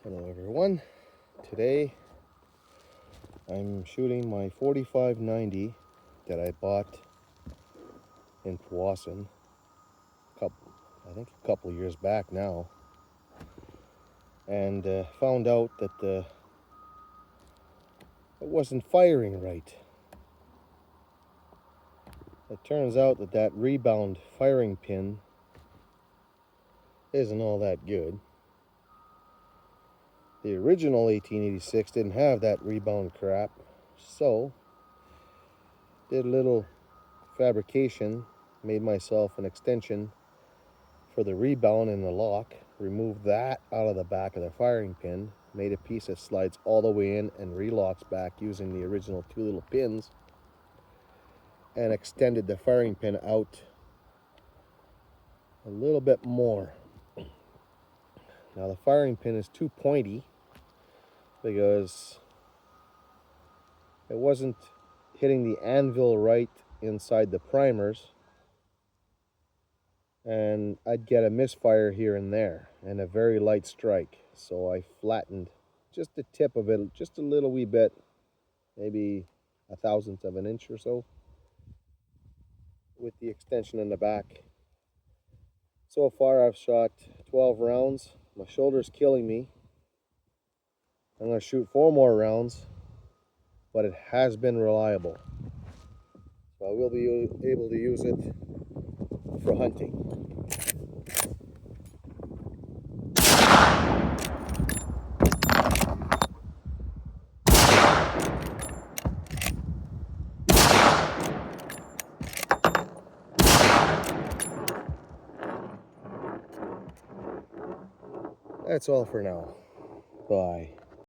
Hello everyone. Today I'm shooting my 45-90 that I bought in Powassan I think a couple years back now, and found out that it wasn't firing right. It turns out that rebound firing pin isn't all that good. The original 1886 didn't have that rebound crap, so did a little fabrication, made myself an extension for the rebound in the lock, removed that out of the back of the firing pin, made a piece that slides all the way in and relocks back using the original two little pins, and extended the firing pin out a little bit more. Now the firing pin is too pointy because it wasn't hitting the anvil right inside the primers, and I'd get a misfire here and there and a very light strike. So I flattened just the tip of it just a little wee bit, maybe a thousandth of an inch or so, with the extension in the back. So far I've shot 12 rounds. My shoulder's killing me. I'm going to shoot 4 more rounds, but it has been reliable. So I will be able to use it for hunting. That's all for now. Bye.